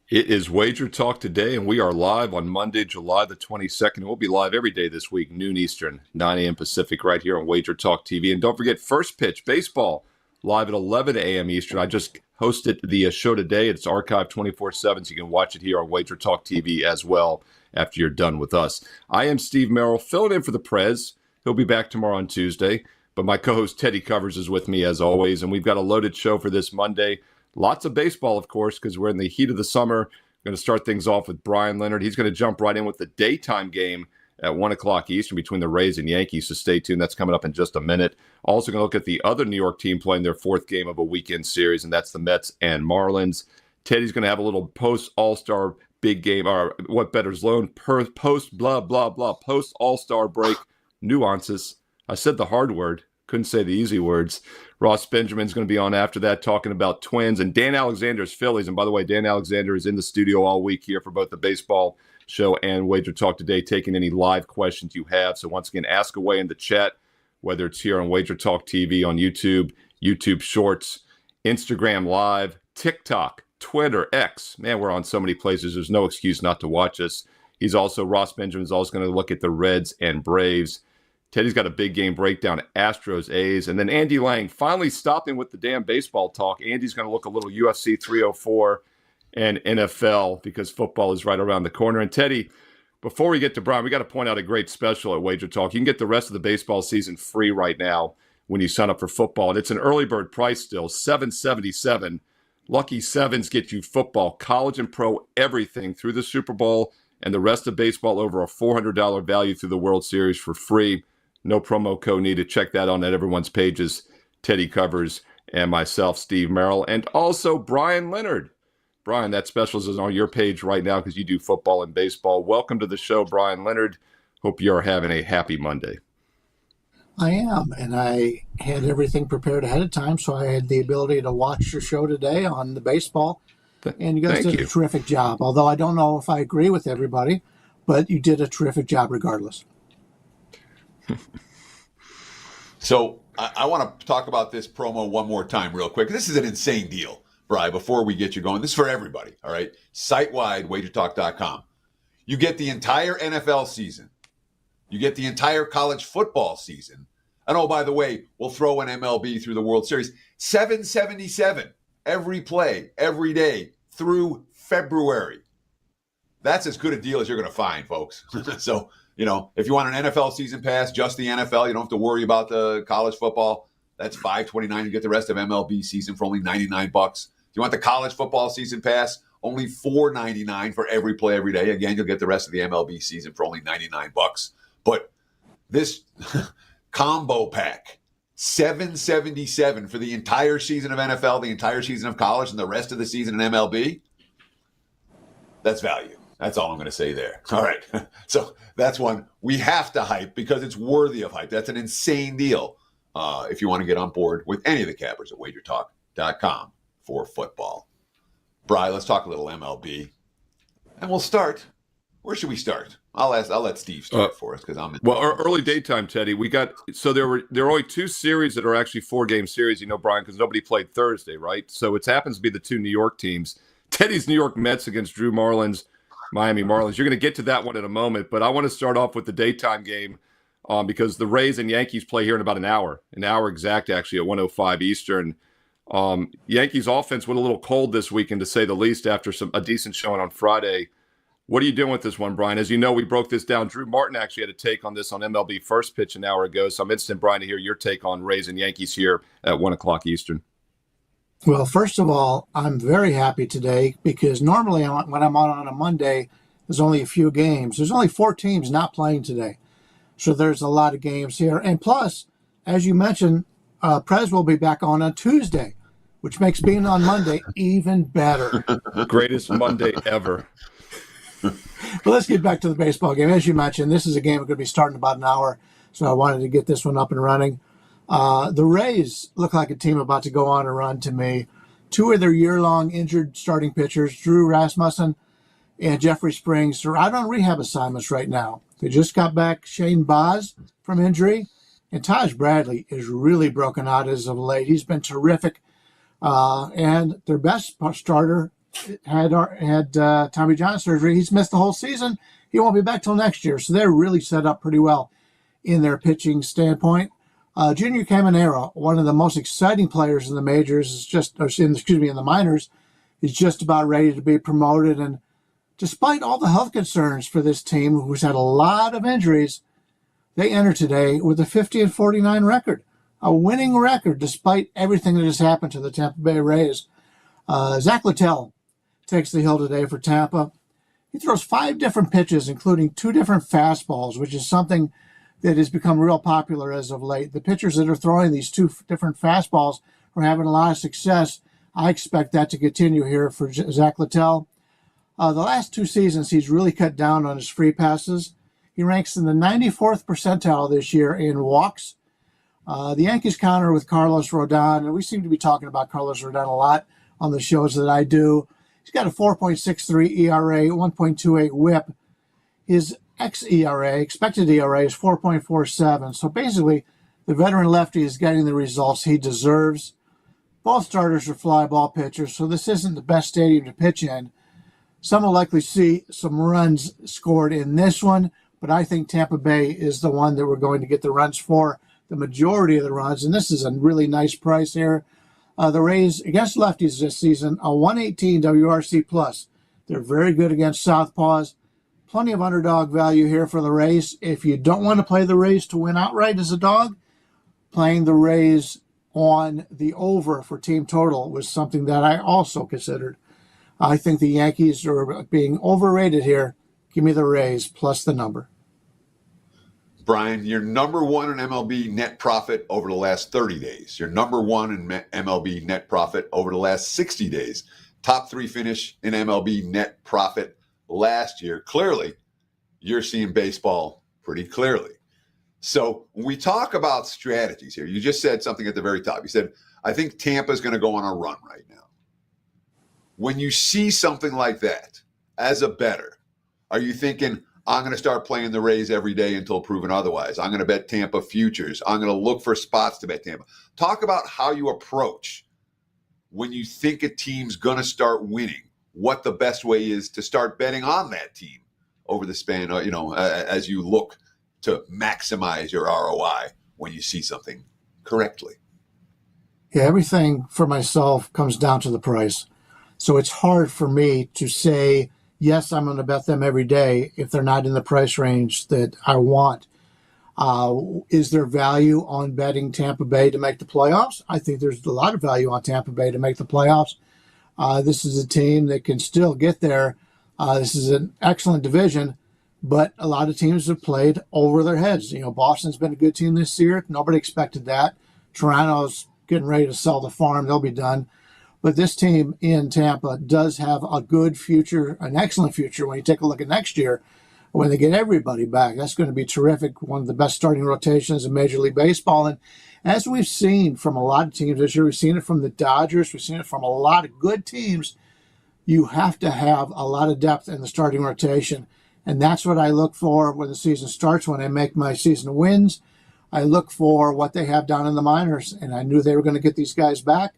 It is Wager Talk Today, and we are live on Monday, July the 22nd. We'll be live every day this week, noon Eastern, 9 a.m. Pacific, right here on Wager Talk TV. And don't forget, First Pitch Baseball, live at 11 a.m. Eastern. I just hosted the show today. It's archived 24/7, so you can watch it here on Wager Talk TV as well after you're done with us. I am Steve Merrill, filling in for the Prez. He'll be back tomorrow on Tuesday. But my co-host Teddy Covers is with me as always, and we've got a loaded show for this Monday. Lots of baseball, of course, because we're in the heat of the summer. We're going to start things off with Bryan Leonard. He's going to jump right in with the daytime game at 1 o'clock Eastern between the Rays and Yankees, so stay tuned. That's coming up in just a minute. Also going to look at the other New York team playing their fourth game of a weekend series, and that's the Mets and Marlins. Teddy's going to have a little post-All-Star big game, or what Bettors loan, post-All-Star break nuances. I said the hard word. Couldn't say the easy words. Ross Benjamin's going to be on after that talking about Twins and Dan Alexander's Phillies. And by the way, Dan Alexander is in the studio all week here for both the baseball show and Wager Talk Today, taking any live questions you have. So once again, ask away in the chat, whether it's here on Wager Talk TV, on YouTube, YouTube Shorts, Instagram Live, TikTok, Twitter, X. Man, we're on so many places. There's no excuse not to watch us. Ross Benjamin's also going to look at the Reds and Braves. Teddy's got a big game breakdown, Astros, A's, and then Andy Lang finally stopping with the damn baseball talk. Andy's going to look a little UFC 304 and NFL because football is right around the corner. And Teddy, before we get to Brian, we got to point out a great special at Wager Talk. You can get the rest of the baseball season free right now when you sign up for football, and it's an early bird price still, $7.77. Lucky Sevens get you football, college and pro, everything through the Super Bowl and the rest of baseball over a $400 value through the World Series for free. No promo code needed. Check that on at everyone's pages. Teddy Covers and myself, Steve Merrill, and also Bryan Leonard. Brian, that special is on your page right now because you do football and baseball. Welcome to the show, Bryan Leonard. Hope you are having a happy Monday. I am, and I had everything prepared ahead of time, so I had the ability to watch your show today on the baseball. And you guys did a terrific job, although I don't know if I agree with everybody, but you did a terrific job regardless. So I want to talk about this promo one more time real quick. This is an insane deal, Brian, before we get you going. This is for everybody, all right? Site-wide, WagerTalk.com. You get the entire NFL season. You get the entire college football season. And oh, by the way, we'll throw in MLB through the World Series. $7.77 every play, every day through February. That's as good a deal as you're going to find, folks. So, you know, if you want an NFL season pass, just the NFL, you don't have to worry about the college football. That's $5.29. You get the rest of MLB season for only $99. If you want the college football season pass, only $4.99 for every play every day. Again, you'll get the rest of the MLB season for only $99. But this combo pack, $7.77 for the entire season of NFL, the entire season of college, and the rest of the season in MLB, that's value. That's all I'm going to say there. All right. So that's one we have to hype because it's worthy of hype. That's an insane deal if you want to get on board with any of the cappers at WagerTalk.com for football. Brian, let's talk a little MLB. And we'll start. Where should we start? I'll let Steve start for us because I'm in. Well, early daytime, Teddy. There were only two series that are actually 4-game series, Brian, because nobody played Thursday, right? So it happens to be the two New York teams. Teddy's New York Mets against Drew Marlins, Miami Marlins. You're going to get to that one in a moment, but I want to start off with the daytime game because the Rays and Yankees play here in about an hour exact, actually, at 1:05 Eastern. Yankees offense went a little cold this weekend, to say the least, after a decent showing on Friday. What are you doing with this one, Brian? As you know, we broke this down. Drew Martin actually had a take on this on MLB First Pitch an hour ago, so I'm interested, Brian, to hear your take on Rays and Yankees here at 1 o'clock Eastern. Well, first of all, I'm very happy today because normally when I'm on a Monday, there's only a few games. There's only 4 teams not playing today. So there's a lot of games here. And plus, as you mentioned, Prez will be back on a Tuesday, which makes being on Monday even better. Greatest Monday ever. But let's get back to the baseball game. As you mentioned, this is a game that's going to be starting in about an hour, so I wanted to get this one up and running. The Rays look like a team about to go on a run to me. 2 of their year-long injured starting pitchers, Drew Rasmussen and Jeffrey Springs, are out on rehab assignments right now. They just got back Shane Baz from injury, and Taj Bradley is really broken out as of late. He's been terrific. And their best starter, had Tommy John surgery. He's missed the whole season. He won't be back till next year. So they're really set up pretty well in their pitching standpoint. Junior Caminero, one of the most exciting players in the majors, in the minors, is just about ready to be promoted. And despite all the health concerns for this team, who's had a lot of injuries, they enter today with a 50-49 record, a winning record despite everything that has happened to the Tampa Bay Rays. Zach Littell takes the hill today for Tampa. He throws 5 different pitches, including 2 different fastballs, which is something that has become real popular as of late. The pitchers that are throwing these 2 different fastballs are having a lot of success. I expect that to continue here for Zach Littell. The last 2 seasons, he's really cut down on his free passes. He ranks in the 94th percentile this year in walks. The Yankees counter with Carlos Rodon, and we seem to be talking about Carlos Rodon a lot on the shows that I do. He's got a 4.63 ERA, 1.28 whip. His xERA, expected ERA, is 4.47. So basically, the veteran lefty is getting the results he deserves. Both starters are fly ball pitchers, so this isn't the best stadium to pitch in. Some will likely see some runs scored in this one, but I think Tampa Bay is the one that we're going to get the runs for, the majority of the runs, and this is a really nice price here. The Rays against lefties this season, a 118 WRC plus. They're very good against southpaws. Plenty of underdog value here for the Rays. If you don't want to play the Rays to win outright as a dog, playing the Rays on the over for team total was something that I also considered. I think the Yankees are being overrated here. Give me the Rays plus the number. Brian, you're number 1 in MLB net profit over the last 30 days. You're number 1 in MLB net profit over the last 60 days. Top 3 finish in MLB net profit last year. Clearly, you're seeing baseball pretty clearly. So when we talk about strategies here, you just said something at the very top. You said, I think Tampa's going to go on a run right now. When you see something like that, as a bettor, are you thinking, I'm going to start playing the Rays every day until proven otherwise? I'm going to bet Tampa futures. I'm going to look for spots to bet Tampa. Talk about how you approach when you think a team's going to start winning, what the best way is to start betting on that team over the span, as you look to maximize your ROI when you see something correctly. Yeah, everything for myself comes down to the price. So it's hard for me to say, yes, I'm going to bet them every day if they're not in the price range that I want. Is there value on betting Tampa Bay to make the playoffs? I think there's a lot of value on Tampa Bay to make the playoffs. This is a team that can still get there. This is an excellent division, but a lot of teams have played over their heads. Boston's been a good team this year. Nobody expected that. Toronto's getting ready to sell the farm. They'll be done. But this team in Tampa does have a good future, an excellent future when you take a look at next year when they get everybody back. That's going to be terrific, one of the best starting rotations in Major League Baseball. And as we've seen from a lot of teams this year, we've seen it from the Dodgers, we've seen it from a lot of good teams, you have to have a lot of depth in the starting rotation. And that's what I look for when the season starts, when I make my season wins. I look for what they have down in the minors, and I knew they were going to get these guys back.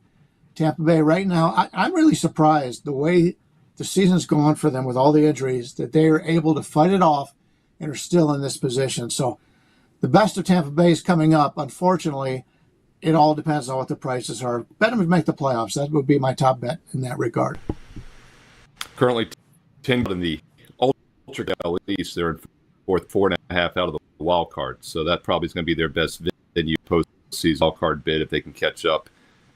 Tampa Bay right now, I'm really surprised the way the season's gone for them with all the injuries, that they are able to fight it off and are still in this position. So the best of Tampa Bay is coming up. Unfortunately, it all depends on what the prices are. Bet them to make the playoffs. That would be my top bet in that regard. Currently 10 in the Ultra East. They're in 4.5 out of the wild card. So that probably is going to be their best venue postseason wild card bid if they can catch up.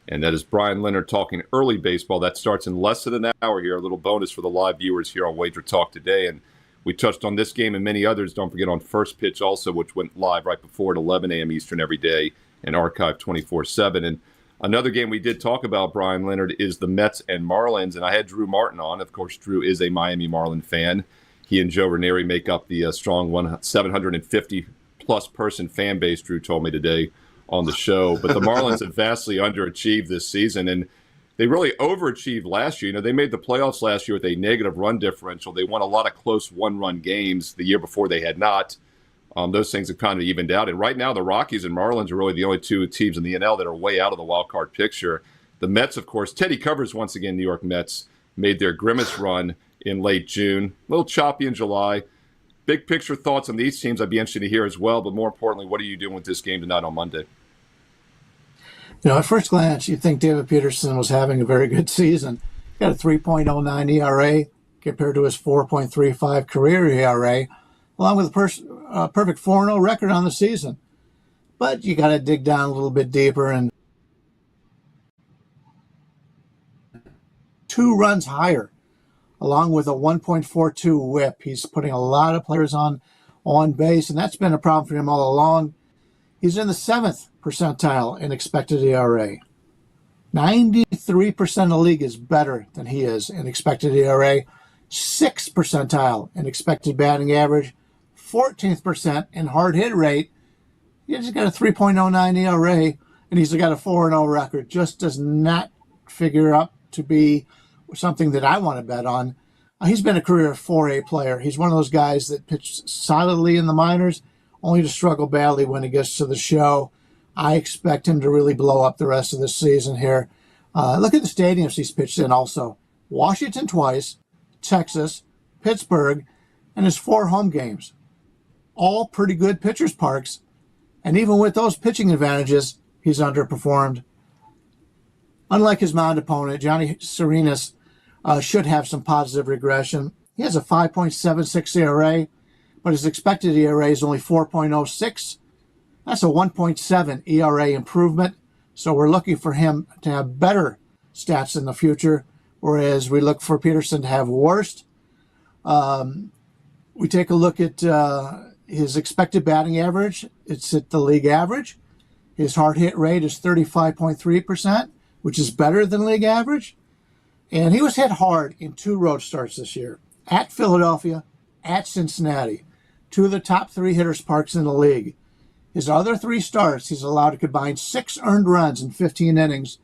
And that is Bryan Leonard talking early baseball. That starts in less than an hour here. A little bonus for the live viewers here on WagerTalk Today. And we touched on this game and many others. Don't forget on First Pitch also, which went live right before at 11 a.m. Eastern every day and archived 24/7. And another game we did talk about, Bryan Leonard, is the Mets and Marlins. And I had Drew Martin on. Of course, Drew is a Miami Marlin fan. He and Joe Ranieri make up the strong 750-plus person fan base, Drew told me today on the show. But the Marlins have vastly underachieved this season, and they really overachieved last year. They made the playoffs last year with a negative run differential. They won a lot of close one-run games. The year before they had not. Those things have kind of evened out. And right now the Rockies and Marlins are really the only two teams in the NL that are way out of the wild card picture. The Mets, of course, Teddy covers once again New York Mets. made their grimace run in late June. A little choppy in July. Big picture thoughts on these teams I'd be interested to hear as well, but more importantly, what are you doing with this game tonight on Monday? At first glance, you'd think David Peterson was having a very good season. He got a 3.09 ERA compared to his 4.35 career ERA, along with a perfect 4-0 record on the season. But you got to dig down a little bit deeper, and 2 runs higher, along with a 1.42 whip. He's putting a lot of players on base, and that's been a problem for him all along. He's in the 7th percentile in expected ERA. 93% of the league is better than he is in expected ERA. 6th percentile in expected batting average. 14th% in hard hit rate. He's got a 3.09 ERA, and he's got a 4-0 record. Just does not figure up to be something that I want to bet on. He's been a career 4A player. He's one of those guys that pitched solidly in the minors, only to struggle badly when he gets to the show. I expect him to really blow up the rest of the season here. Look at the stadiums he's pitched in also. Washington twice, Texas, Pittsburgh, and his 4 home games. All pretty good pitchers' parks. And even with those pitching advantages, he's underperformed. Unlike his mound opponent, Johnny Serenas should have some positive regression. He has a 5.76 ERA, but his expected ERA is only 4.06. That's a 1.7 ERA improvement. So we're looking for him to have better stats in the future, whereas we look for Peterson to have worse. We take a look at his expected batting average. It's at the league average. His hard hit rate is 35.3%, which is better than league average. And he was hit hard in 2 road starts this year, at Philadelphia, at Cincinnati, 2 of the top 3 hitters' parks in the league. His other 3 starts, he's allowed to combine 6 earned runs in 15 innings.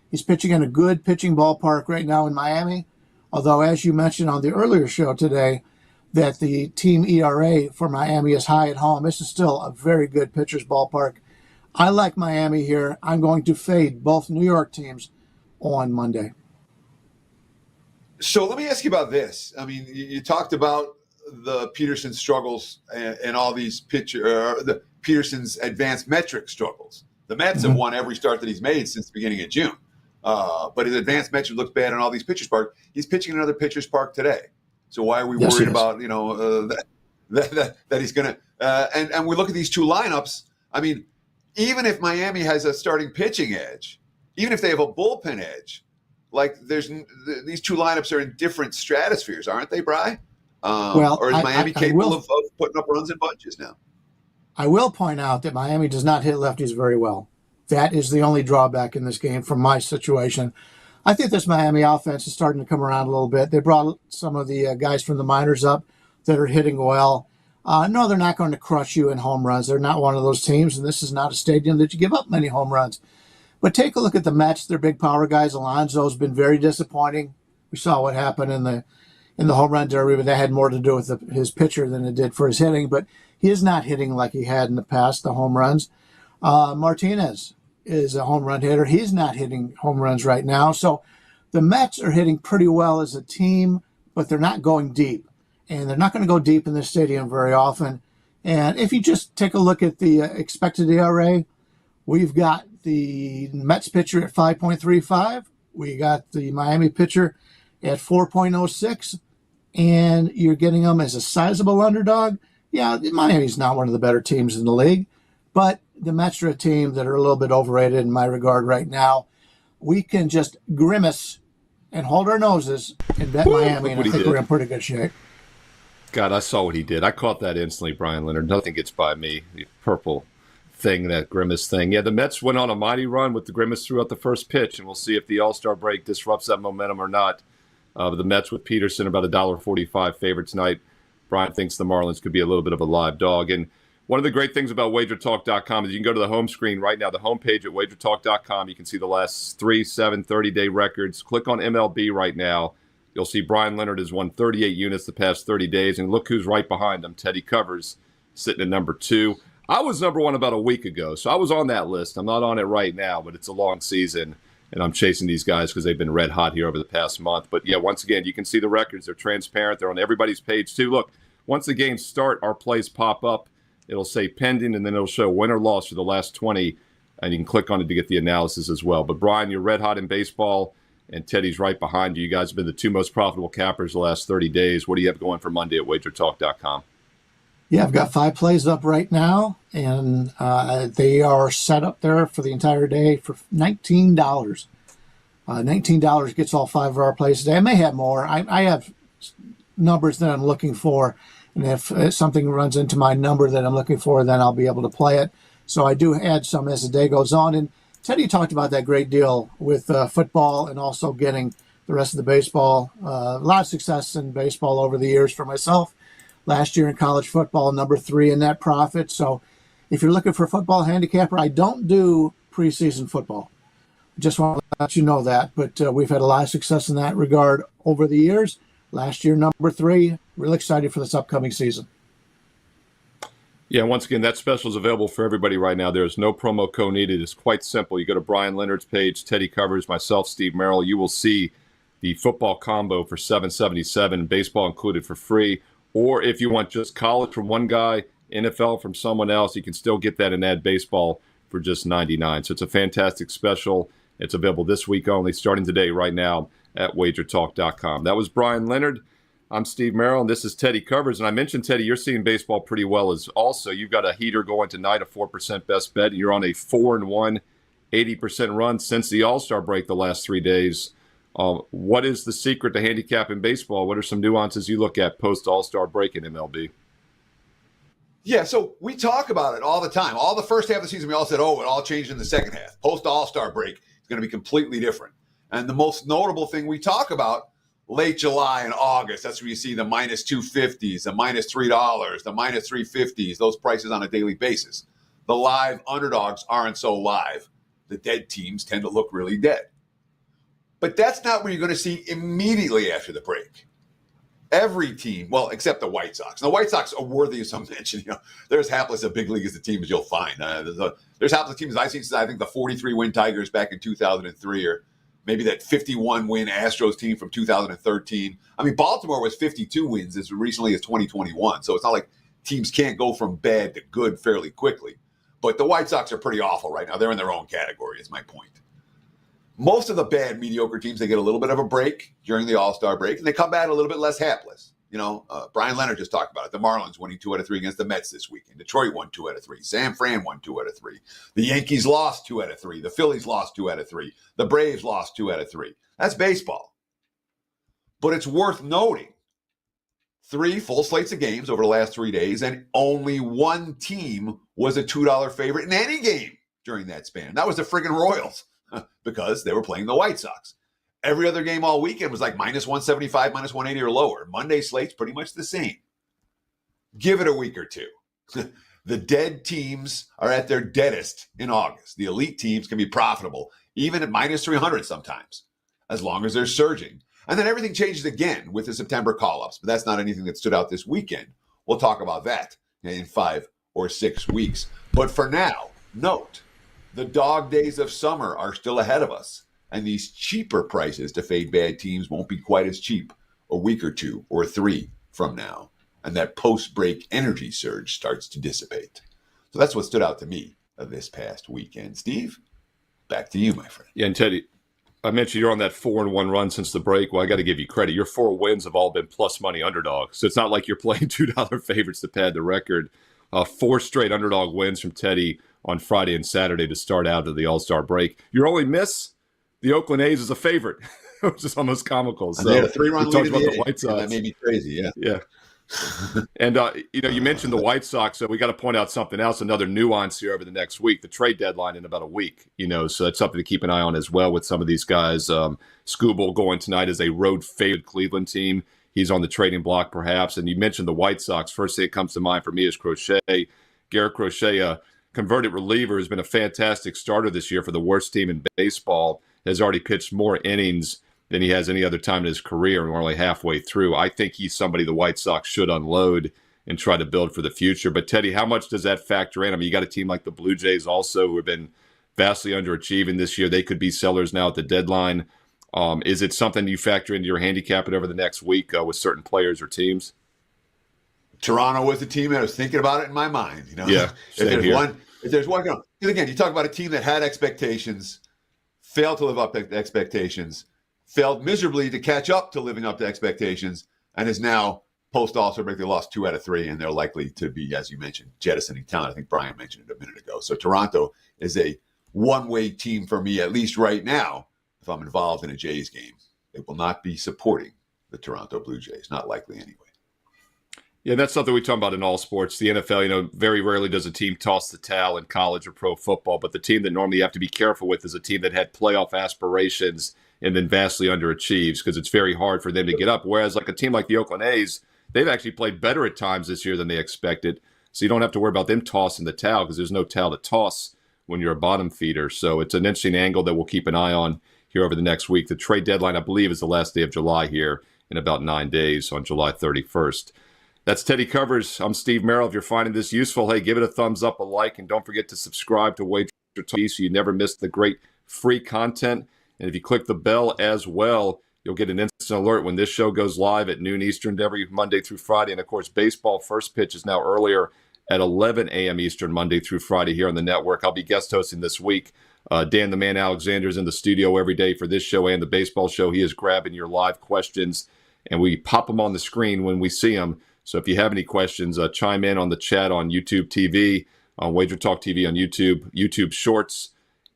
He's pitching in a good pitching ballpark right now in Miami, although as you mentioned on the earlier show today, that the team ERA for Miami is high at home. This is still a very good pitcher's ballpark. I like Miami here. I'm going to fade both New York teams on Monday. So let me ask you about this. I mean, you talked about the Peterson struggles and all these the Peterson's advanced metric struggles. The Mets have won every start that he's made since the beginning of June. But his advanced metric looks bad in all these pitchers' park. He's pitching in another pitcher's park today. So why are we worried about, that he's going to and we look at these 2 lineups. I mean, even if Miami has a starting pitching edge, even if they have a bullpen edge, like these 2 lineups are in different stratospheres, aren't they, Bri? Or is Miami capable of putting up runs in bunches now? I will point out that Miami does not hit lefties very well. That is the only drawback in this game from my situation. I think this Miami offense is starting to come around a little bit. They brought some of the guys from the minors up that are hitting well. No, they're not going to crush you in home runs. They're not one of those teams, and this is not a stadium that you give up many home runs. But take a look at the Mets. They're big power guys. Alonso's been very disappointing. We saw what happened in the home run derby, but that had more to do with his pitcher than it did for his hitting. But he is not hitting like he had in the past, the home runs. Martinez is a home run hitter. He's not hitting home runs right now. So the Mets are hitting pretty well as a team, but they're not going deep. And they're not going to go deep in this stadium very often. And if you just take a look at the expected ERA, we've got the Mets pitcher at 5.35. We got the Miami pitcher at 4.06. And you're getting them as a sizable underdog. Yeah, Miami's not one of the better teams in the league, but the Mets are a team that are a little bit overrated in my regard right now. We can just grimace and hold our noses and bet Miami, and I think we're in pretty good shape. God, I saw what he did. I caught that instantly, Bryan Leonard. Nothing gets by me. The purple thing, that grimace thing. Yeah, the Mets went on a mighty run with the grimace throughout the first pitch, and we'll see if the All-Star break disrupts that momentum or not. The Mets with Peterson about $1.45 favorite tonight. Bryan thinks the Marlins could be a little bit of a live dog. And one of the great things about WagerTalk.com is you can go to the home screen right now, the homepage at WagerTalk.com. You can see the last 3, 7, 30-day records. Click on MLB right now. You'll see Bryan Leonard has won 38 units the past 30 days. And look who's right behind him, Teddy Covers, sitting at number 2. I was number 1 about a week ago, so I was on that list. I'm not on it right now, but it's a long season. and I'm chasing these guys because they've been red hot here over the past month. But yeah, once again, you can see the records. They're transparent. They're on everybody's page too. Look, once the games start, our plays pop up. It'll say pending, and then it'll show win or loss for the last 20, and you can click on it to get the analysis as well. But Bryan, you're red hot in baseball, and Teddy's right behind you. You guys have been the two most profitable cappers the last 30 days. What do you have going for Monday at WagerTalk.com? Yeah, I've got 5 plays up right now, and they are set up there for the entire day for $19. $19 gets all 5 of our plays today. I may have more. I have numbers that I'm looking for, and if something runs into my number that I'm looking for, then I'll be able to play it. So I do add some as the day goes on. And Teddy talked about that great deal with football and also getting the rest of the baseball. A lot of success in baseball over the years for myself. Last year in college football, number 3 in net profit. So if you're looking for a football handicapper, I don't do preseason football. Just want to let you know that. But we've had a lot of success in that regard over the years. Last year, number 3. Really excited for this upcoming season. Yeah, once again, that special is available for everybody right now. There's no promo code needed. It's quite simple. You go to Bryan Leonard's page, Teddy covers, myself, Steve Merrill. You will see the football combo for $7.77, baseball included for free. Or if you want just college from one guy, NFL from someone else, you can still get that and add baseball for just $99. So it's a fantastic special. It's available this week only, starting today, right now, at WagerTalk.com. That was Bryan Leonard. I'm Steve Merrill, and this is Teddy Covers. And I mentioned, Teddy, you're seeing baseball pretty well as also. You've got a heater going tonight, a 4% best bet. And you're on a 4-1, 80% run since the All-Star break the last 3 days. What is the secret to handicap in baseball? What are some nuances you look at post All-Star break in MLB? Yeah, so we talk about it all the time. All the first half of the season, we all said, oh, it all changed in the second half. Post All-Star break is going to be completely different. And the most notable thing we talk about, late July and August, that's where you see the minus 250s, the minus $3, the minus 350s, those prices on a daily basis. The live underdogs aren't so live. The dead teams tend to look really dead. But that's not what you're going to see immediately after the break. Every team, well, except the White Sox. And the White Sox are worthy of some mention. You know, they're as hapless a big league as the team as you'll find. There's hapless teams I've seen since I think the 43-win Tigers back in 2003, or maybe that 51-win Astros team from 2013. I mean, Baltimore was 52 wins as recently as 2021. So it's not like teams can't go from bad to good fairly quickly. But the White Sox are pretty awful right now. They're in their own category, is my point. Most of the bad, mediocre teams, they get a little bit of a break during the All-Star break, and they come back a little bit less hapless. You know, Bryan Leonard just talked about it. The Marlins winning 2 out of 3 against the Mets this weekend. Detroit won 2 out of 3. San Fran won 2 out of 3. The Yankees lost 2 out of 3. The Phillies lost 2 out of 3. The Braves lost 2 out of 3. That's baseball. But it's worth noting, 3 full slates of games over the last 3 days, and only one team was a $2 favorite in any game during that span. That was the friggin' Royals, because they were playing the White Sox. Every other game all weekend was like minus 175, minus 180 or lower. Monday slate's pretty much the same. Give it a week or two. The dead teams are at their deadest in August. The elite teams can be profitable, even at minus 300 sometimes, as long as they're surging. And then everything changes again with the September call-ups. But that's not anything that stood out this weekend. We'll talk about that in 5 or 6 weeks. But for now, note, the dog days of summer are still ahead of us. And these cheaper prices to fade bad teams won't be quite as cheap a week or 2 or 3 from now. And that post-break energy surge starts to dissipate. So that's what stood out to me this past weekend. Steve, back to you, my friend. Yeah, and Teddy, I mentioned you're on that 4-1 run since the break. Well, I got to give you credit. Your 4 wins have all been plus money underdogs. So it's not like you're playing $2 favorites to pad the record. 4 straight underdog wins from Teddy on Friday and Saturday to start out of the All-Star break. Your only miss, the Oakland A's is a favorite, which is almost comical. So they had a 3-run lead about the White Sox. That made me crazy, yeah. Yeah. And, you mentioned the White Sox, so we got to point out something else, another nuance here over the next week, the trade deadline in about a week, so that's something to keep an eye on as well with some of these guys. Skubal going tonight as a road favored Cleveland team. He's on the trading block perhaps. And you mentioned the White Sox. First thing that comes to mind for me is Crochet. Garrett Crochet, a converted reliever, has been a fantastic starter this year for the worst team in baseball, has already pitched more innings than he has any other time in his career, and we're only halfway through. I think he's somebody the White Sox should unload and try to build for the future. But, Teddy, how much does that factor in? I mean, you got a team like the Blue Jays also who have been vastly underachieving this year. They could be sellers now at the deadline. Is it something you factor into your handicapping over the next week with certain players or teams? Toronto was the team that I was thinking about it in my mind. Yeah, if there's one, again, you talk about a team that had expectations, failed to live up to expectations, failed miserably to catch up to living up to expectations, and is now post All-Star break. They lost 2 out of 3, and they're likely to be, as you mentioned, jettisoning talent. I think Brian mentioned it a minute ago. So Toronto is a one-way team for me, at least right now. If I'm involved in a Jays game, it will not be supporting the Toronto Blue Jays. Not likely anyway. Yeah, that's something we talk about in all sports. The NFL, very rarely does a team toss the towel in college or pro football, but the team that normally you have to be careful with is a team that had playoff aspirations and then vastly underachieves because it's very hard for them to get up. Whereas like a team like the Oakland A's, they've actually played better at times this year than they expected. So you don't have to worry about them tossing the towel because there's no towel to toss when you're a bottom feeder. So it's an interesting angle that we'll keep an eye on here over the next week. The trade deadline, I believe, is the last day of July here in about 9 days on July 31st. That's Teddy Covers. I'm Steve Merrill. If you're finding this useful, hey, give it a thumbs up, a like, and don't forget to subscribe to WagerTalk so you never miss the great free content. And if you click the bell as well, you'll get an instant alert when this show goes live at noon Eastern every Monday through Friday. And, of course, baseball first pitch is now earlier at 11 a.m. Eastern Monday through Friday here on the network. I'll be guest hosting this week. Dan the Man Alexander is in the studio every day for this show and the baseball show. He is grabbing your live questions, and we pop them on the screen when we see them. So if you have any questions, chime in on the chat on YouTube TV, on WagerTalk TV on YouTube, YouTube Shorts,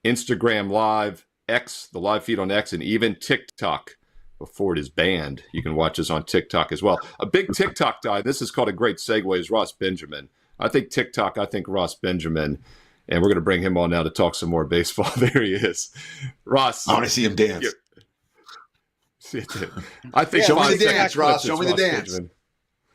Instagram Live, X, the live feed on X, and even TikTok before it is banned. You can watch us on TikTok as well. A big TikTok guy, this is called a great segue, is Ross Benjamin. I think Ross Benjamin. And we're going to bring him on now to talk some more baseball. There he is. Ross. I want to see him dance. I think show me the dance, Ross. Show me the dance.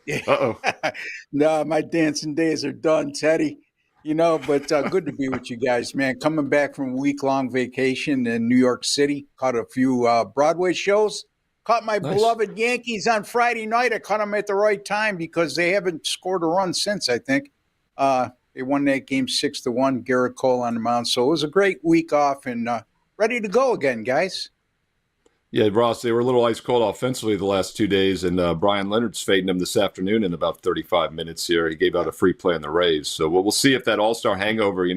Yeah. Uh-oh. No, my dancing days are done, Teddy. But good to be with you guys, man. Coming back from a week-long vacation in New York City. Caught a few Broadway shows. Caught my beloved Yankees on Friday night. I caught them at the right time because they haven't scored a run since, I think. They won that game 6-1, Garrett Cole on the mound. So it was a great week off and ready to go again, guys. Yeah, Ross, they were a little ice cold offensively the last 2 days, and Bryan Leonard's fading them this afternoon in about 35 minutes here. He gave out a free play on the Rays. So we'll see if that all-star hangover,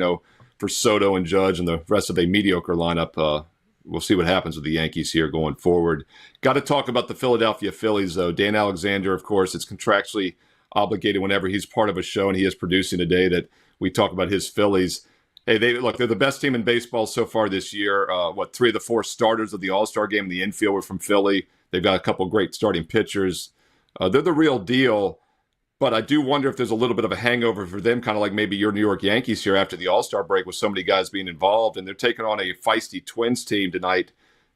for Soto and Judge and the rest of a mediocre lineup, we'll see what happens with the Yankees here going forward. Got to talk about the Philadelphia Phillies, though. Dan Alexander, of course, it's contractually obligated whenever he's part of a show, and he is producing today that we talk about his Phillies. Hey, they're the best team in baseball so far this year. 3 of the 4 starters of the All-Star game in the infield were from Philly. They've got a couple great starting pitchers. They're the real deal, but I do wonder if there's a little bit of a hangover for them, kind of like maybe your New York Yankees here after the All-Star break with so many guys being involved, and they're taking on a feisty Twins team tonight.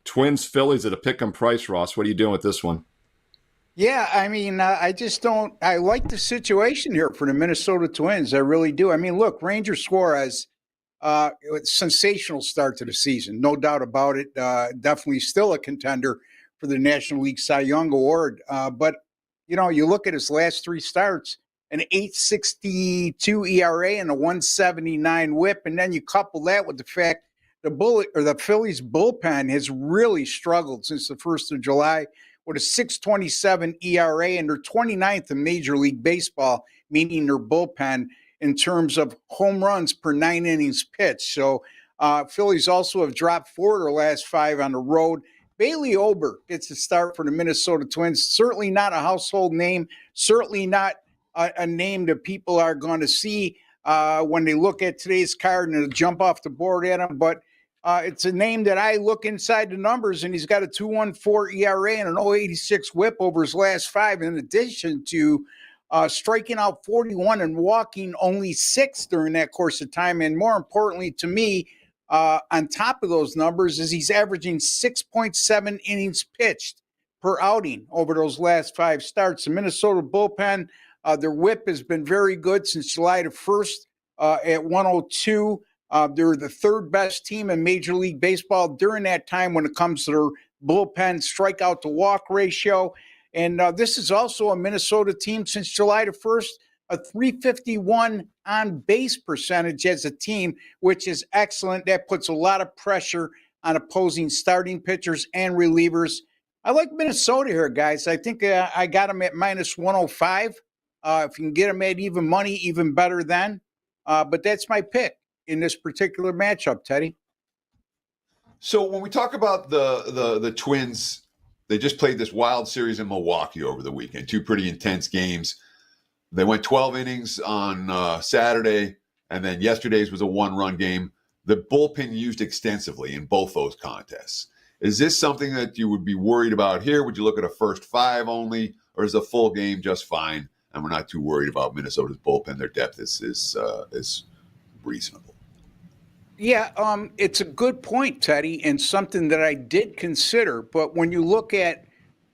Twins-Phillies at a pick-em price, Ross. What are you doing with this one? Yeah, I mean, I like the situation here for the Minnesota Twins. I really do. I mean, look, Ranger Suarez, sensational start to the season, no doubt about it. Definitely still a contender for the National League Cy Young Award. But, you look at his last 3 starts, an 8.62 ERA and a 1.79 whip, and then you couple that with the fact the Phillies bullpen has really struggled since the 1st of July with a 6.27 ERA, and they're 29th in Major League Baseball, meaning their bullpen in terms of home runs per 9 innings pitched. So Phillies also have dropped 4 of their last 5 on the road. Bailey Ober gets the start for the Minnesota Twins. Certainly not a household name, certainly not a name that people are going to see when they look at today's card and jump off the board at him, but it's a name that I look inside the numbers, and he's got a 2.14 ERA and an 0.86 whip over his last 5, in addition to striking out 41 and walking only 6 during that course of time. And more importantly to me, on top of those numbers, is he's averaging 6.7 innings pitched per outing over those last 5 starts. The Minnesota bullpen, their whip has been very good since July the 1st at 102. They're the 3rd best team in Major League Baseball during that time when it comes to their bullpen strikeout to walk ratio. And this is also a Minnesota team since July the 1st a 351 on base percentage as a team, which is excellent. That puts a lot of pressure on opposing starting pitchers and relievers. I like Minnesota here, guys. I think I got them at minus 105. If you can get them at even money, even better then. But that's my pick in this particular matchup, Teddy. So when we talk about the Twins, they just played this wild series in Milwaukee over the weekend. 2 pretty intense games. They went 12 innings on Saturday, and then yesterday's was a 1-run game. The bullpen used extensively in both those contests. Is this something that you would be worried about here? Would you look at a first 5 only, or is a full game just fine? And we're not too worried about Minnesota's bullpen. Their depth is reasonable. Yeah, it's a good point, Teddy, and something that I did consider. But when you look at,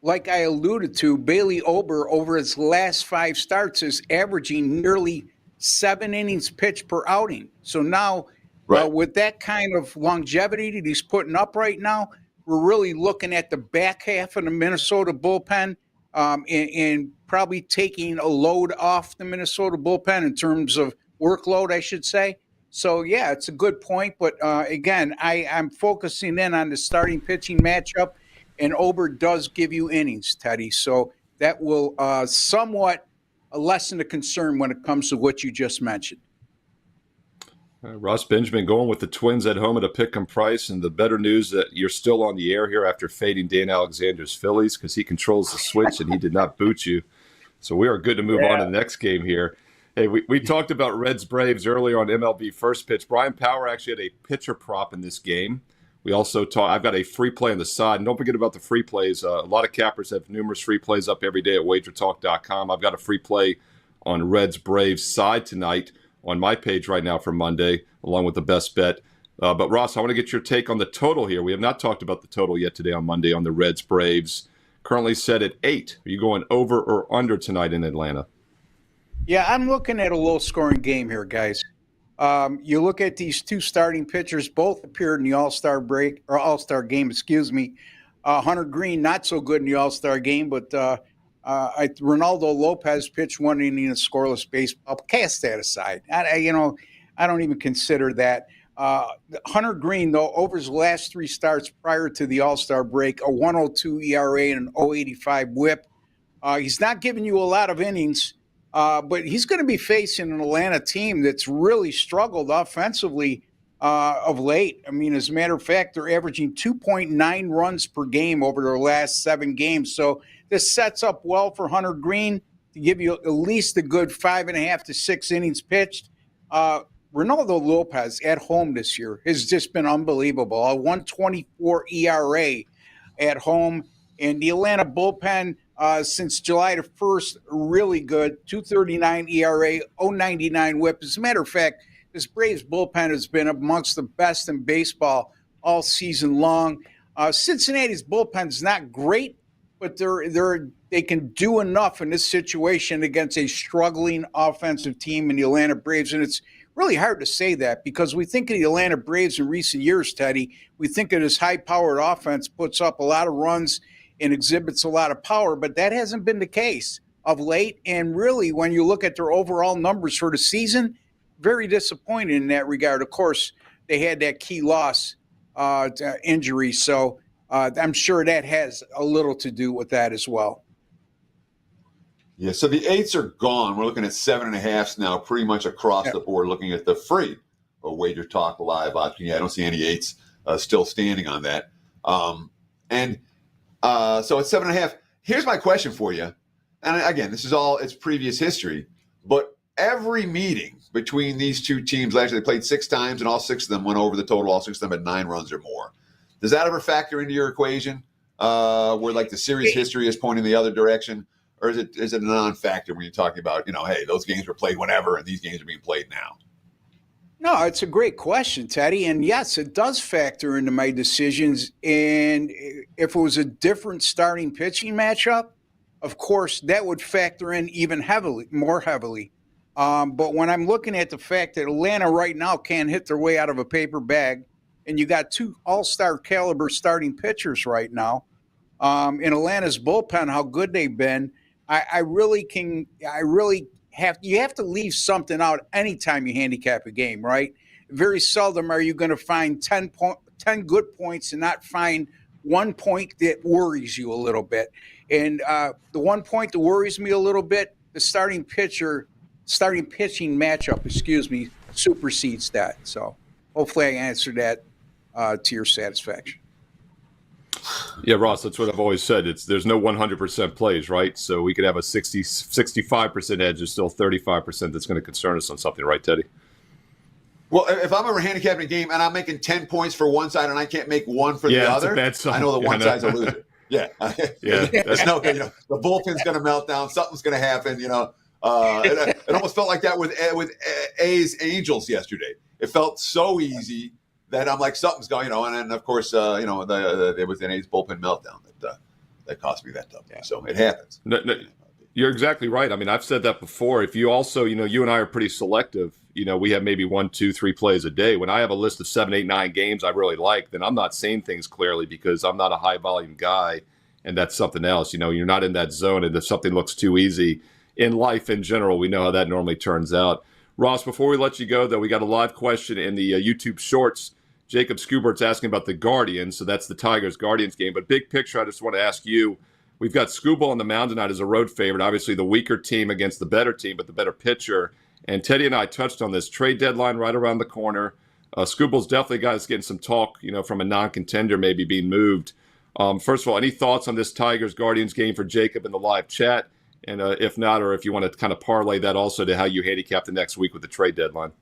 like I alluded to, Bailey Ober over his last 5 starts is averaging nearly 7 innings pitched per outing. So now, Right. with that kind of longevity that he's putting up right now, we're really looking at the back half of the Minnesota bullpen and probably taking a load off the Minnesota bullpen in terms of workload, I should say. So, yeah, it's a good point. But, again, I'm focusing in on the starting pitching matchup, and Ober does give you innings, Teddy. So that will somewhat lessen the concern when it comes to what you just mentioned. Ross Benjamin going with the Twins at home at a pick 'em price, and the better news that you're still on the air here after fading Dan Alexander's Phillies because he controls the switch and he did not boot you. So we are good to move on to the next game here. Hey, we talked about Reds Braves earlier on MLB First Pitch. Brian Power actually had a pitcher prop in this game. We also I've got a free play on the side. And don't forget about the free plays. A lot of cappers have numerous free plays up every day at WagerTalk.com. I've got a free play on Reds Braves side tonight on my page right now for Monday, along with the best bet. But Ross, I want to get your take on the total here. We have not talked about the total yet today on Monday on the Reds Braves. Currently set at 8. Are you going over or under tonight in Atlanta? Yeah, I'm looking at a low-scoring game here, guys. You look at these 2 starting pitchers, both appeared in the All-Star break or All-Star game, excuse me. Hunter Green, not so good in the All-Star game, but Ronaldo Lopez pitched 1 inning in scoreless baseball. Cast that aside. I don't even consider that. Hunter Green, though, over his last 3 starts prior to the All-Star break, a 102 ERA and an 085 WHIP. He's not giving you a lot of innings. But he's going to be facing an Atlanta team that's really struggled offensively of late. I mean, as a matter of fact, they're averaging 2.9 runs per game over their last 7 games. So this sets up well for Hunter Green to give you at least a good 5.5 to 6 innings pitched. Ronaldo Lopez at home this year has just been unbelievable. A 1.24 ERA at home. And the Atlanta bullpen since July the 1st, really good. 2.39 ERA, 0.99 WHIP. As a matter of fact, this Braves bullpen has been amongst the best in baseball all season long. Cincinnati's bullpen is not great, but they can do enough in this situation against a struggling offensive team in the Atlanta Braves. And it's really hard to say that because we think of the Atlanta Braves in recent years, Teddy. We think of this high-powered offense, puts up a lot of runs and exhibits a lot of power, but that hasn't been the case of late. And really, when you look at their overall numbers for the season, very disappointed in that regard. Of course, they had that key loss injury, so I'm sure that has a little to do with that as well. Yeah, so the 8s are gone. We're looking at 7.5s now, pretty much across the board, looking at the free Wager Talk Live option. Yeah, I don't see any 8s still standing on that. So at 7.5, here's my question for you. And again, this is all it's previous history, but every meeting between these two teams, actually they played 6 times and all 6 of them went over the total, all 6 of them had 9 runs or more. Does that ever factor into your equation where like the series history is pointing the other direction? Or is it a non-factor when you're talking about, hey, those games were played whenever and these games are being played now? No, it's a great question, Teddy. And yes, it does factor into my decisions. And if it was a different starting pitching matchup, of course, that would factor in even more heavily. But when I'm looking at the fact that Atlanta right now can't hit their way out of a paper bag, and you got 2 all-star caliber starting pitchers right now, in Atlanta's bullpen, how good they've been, I really you have to leave something out anytime you handicap a game, right? Very seldom are you going to find 10 good points and not find 1 point that worries you a little bit. And the 1 point that worries me a little bit, the starting pitching matchup, supersedes that. So hopefully I answered that to your satisfaction. Yeah, Ross, that's what I've always said. There's no 100% plays, right? So we could have a 65% edge. There's still 35% that's going to concern us on something, right, Teddy? Well, if I'm ever handicapping a game and I'm making 10 points for one side and I can't make one for the other, I know the one side's a loser. Yeah. There's no, the bullpen's going to melt down. Something's going to happen, It almost felt like that with A's Angels yesterday. It felt so easy that I'm like, something's going, and then, of course, there was an A's bullpen meltdown that cost me that W. Yeah. So it happens. No, you're exactly right. I mean, I've said that before. If you also, you and I are pretty selective. We have maybe 1, 2, 3 plays a day. When I have a list of 7, 8, 9 games I really like, then I'm not seeing things clearly because I'm not a high volume guy, and that's something else. You're not in that zone, and if something looks too easy in life in general, we know how that normally turns out. Ross, before we let you go, though, we got a live question in the YouTube Shorts. Jacob Scubert's asking about the Guardians, so that's the Tigers-Guardians game. But big picture, I just want to ask you, we've got Scooble on the mound tonight as a road favorite, obviously the weaker team against the better team, but the better pitcher. And Teddy and I touched on this trade deadline right around the corner. Scooble's definitely a guy that's getting some talk, from a non-contender maybe being moved. First of all, any thoughts on this Tigers-Guardians game for Jacob in the live chat? And if not, or if you want to kind of parlay that also to how you handicap the next week with the trade deadline.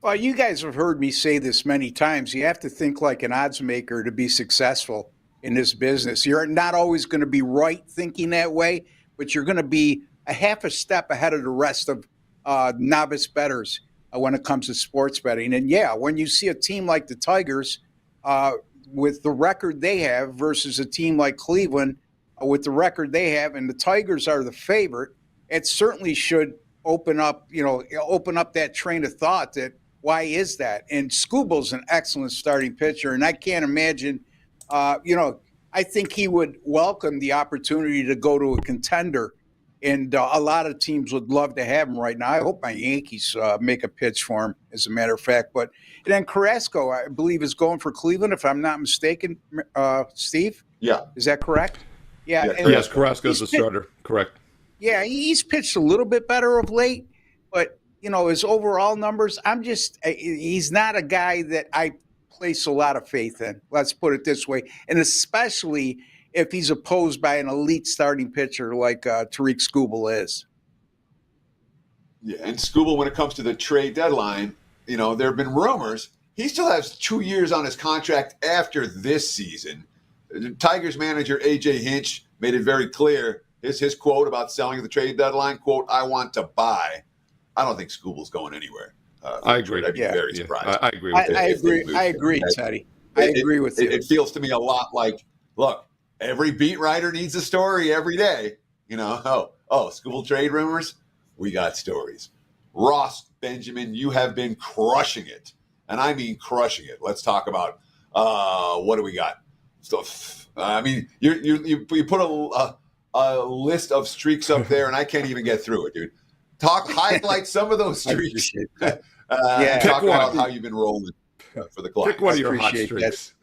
Well, you guys have heard me say this many times. You have to think like an odds maker to be successful in this business. You're not always going to be right thinking that way, but you're going to be a half a step ahead of the rest of novice bettors when it comes to sports betting. And yeah, when you see a team like the Tigers with the record they have versus a team like Cleveland with the record they have, and the Tigers are the favorite, it certainly should open up that train of thought that why is that? And Scooble's an excellent starting pitcher, and I can't imagine, I think he would welcome the opportunity to go to a contender. And a lot of teams would love to have him right now. I hope my Yankees make a pitch for him, as a matter of fact. But then Carrasco, I believe, is going for Cleveland, if I'm not mistaken. Steve? Yeah. Is that correct? Yeah. Yes, Carrasco's the starter. Correct. Yeah, he's pitched a little bit better of late. But, his overall numbers, he's not a guy that I place a lot of faith in. Let's put it this way. And especially if he's opposed by an elite starting pitcher like Tariq Skubal is. Yeah, and Skubal, when it comes to the trade deadline, there have been rumors. He still has 2 years on his contract after this season. The Tigers manager A.J. Hinch made it very clear. His quote about selling at the trade deadline, quote, "I want to buy." I don't think Skubal's going anywhere. I agree. I'd be very surprised. I agree with I agree, Teddy. I agree with you. It feels to me a lot like, look, every beat writer needs a story every day. Skubal trade rumors, we got stories. Ross Benjamin, you have been crushing it. And I mean crushing it. Let's talk about what do we got? Stuff. You put a list of streaks up there, and I can't even get through it, dude. Highlight some of those streaks. Talk about how you've been rolling for the Clyde. Pick one of your hot streaks.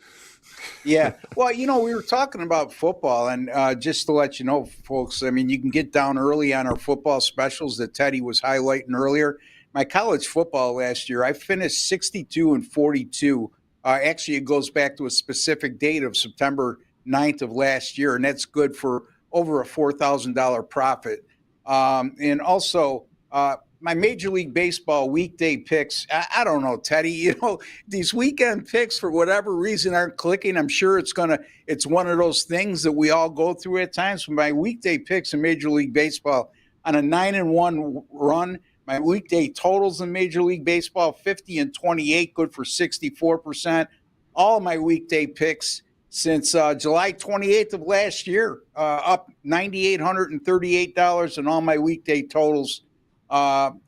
Yeah. Well, we were talking about football, and just to let you know, folks, you can get down early on our football specials that Teddy was highlighting earlier. My college football last year, I finished 62-42. Actually, it goes back to a specific date of September 9th of last year, and that's good for over a $4,000 profit. And also, my Major League Baseball weekday picks, I don't know, Teddy, these weekend picks for whatever reason aren't clicking. I'm sure it's one of those things that we all go through at times. My weekday picks in Major League Baseball on a 9-1 run, my weekday totals in Major League Baseball, 50-28, good for 64%. All of my weekday picks since July 28th of last year, up $9,838, and all my weekday totals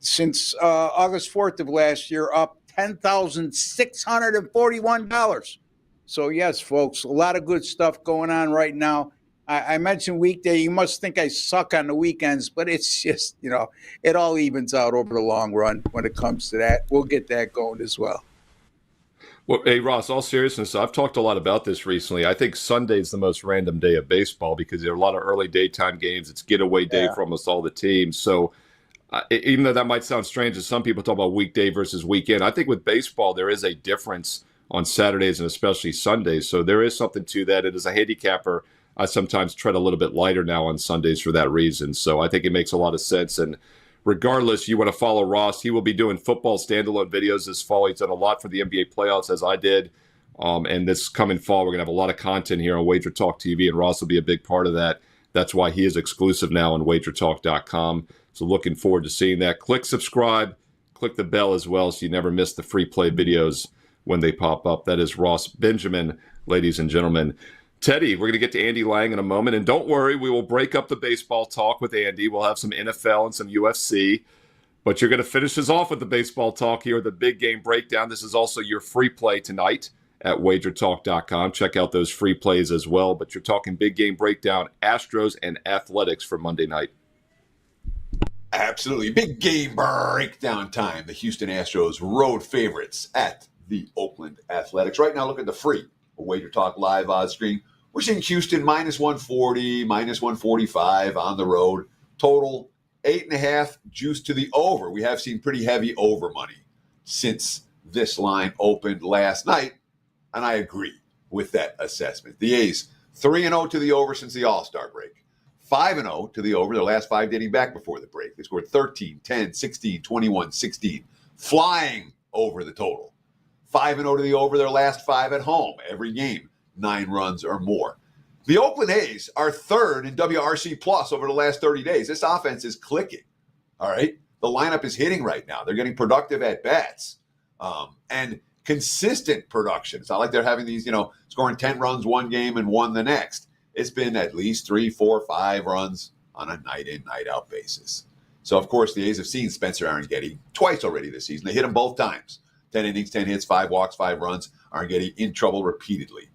since August 4th of last year, up $10,641. So yes, folks, a lot of good stuff going on right now. I mentioned weekday. You must think I suck on the weekends, but it's just, it all evens out over the long run when it comes to that. We'll get that going as well. Well, hey, Ross, all seriousness, I've talked a lot about this recently. I think Sunday's the most random day of baseball because there are a lot of early daytime games. It's getaway day for almost all the teams. So even though that might sound strange to some people talk about weekday versus weekend, I think with baseball, there is a difference on Saturdays and especially Sundays. So there is something to that. And as a handicapper, I sometimes tread a little bit lighter now on Sundays for that reason. So I think it makes a lot of sense. And regardless, you want to follow Ross, he will be doing football standalone videos this fall. He's done a lot for the NBA playoffs, as I did. And this coming fall, we're going to have a lot of content here on Wager Talk TV, and Ross will be a big part of that. That's why he is exclusive now on WagerTalk.com. So looking forward to seeing that. Click subscribe, click the bell as well so you never miss the free play videos when they pop up. That is Ross Benjamin, ladies and gentlemen. Teddy, we're going to get to Andy Lang in a moment. And don't worry, we will break up the baseball talk with Andy. We'll have some NFL and some UFC. But you're going to finish us off with the baseball talk here, the big game breakdown. This is also your free play tonight at WagerTalk.com. Check out those free plays as well. But you're talking big game breakdown, Astros and Athletics for Monday night. Absolutely. Big game breakdown time. The Houston Astros road favorites at the Oakland Athletics. Right now, look at the free Wager Talk live odds screen. We're seeing Houston minus 140, minus 145 on the road. Total 8.5 juice to the over. We have seen pretty heavy over money since this line opened last night, and I agree with that assessment. The A's 3-0 to the over since the All-Star break. 5-0 to the over, their last 5 dating back before the break. They scored 13, 10, 16, 21, 16, flying over the total. 5-0 to the over, their last 5 at home, every game, 9 runs or more. The Oakland A's are third in WRC plus over the last 30 days. This offense is clicking, all right? The lineup is hitting right now. They're getting productive at bats and consistent production. It's not like they're having these, scoring 10 runs one game and 1 the next. It's been at least 3, 4, 5 runs on a night-in, night-out basis. So, of course, the A's have seen Spencer Arrighetti twice already this season. They hit him both times. 10 innings, 10 hits, 5 walks, 5 runs. Arrighetti in trouble repeatedly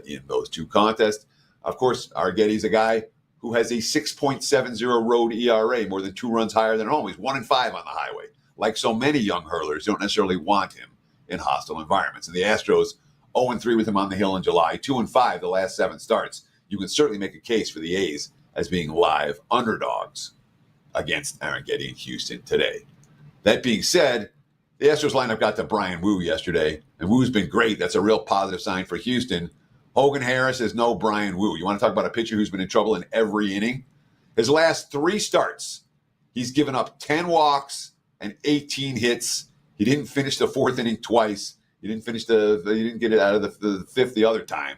in those 2 contests. Of course, Arrighetti's a guy who has a 6.70 road ERA, more than 2 runs higher than home. He's 1-5 on the highway. Like so many young hurlers, don't necessarily want him in hostile environments. And the Astros 0-3 with him on the hill in July, 2-5 the last 7 starts. You can certainly make a case for the A's as being live underdogs against Arrighetti in Houston today. That being said, the Astros lineup got to Bryan Wu yesterday, and Wu's been great. That's a real positive sign for Houston. Hogan Harris is no Bryan Wu. You want to talk about a pitcher who's been in trouble in every inning? His last 3 starts, he's given up 10 walks and 18 hits. He didn't finish the 4th inning twice. He didn't get it out of the 5th the other time.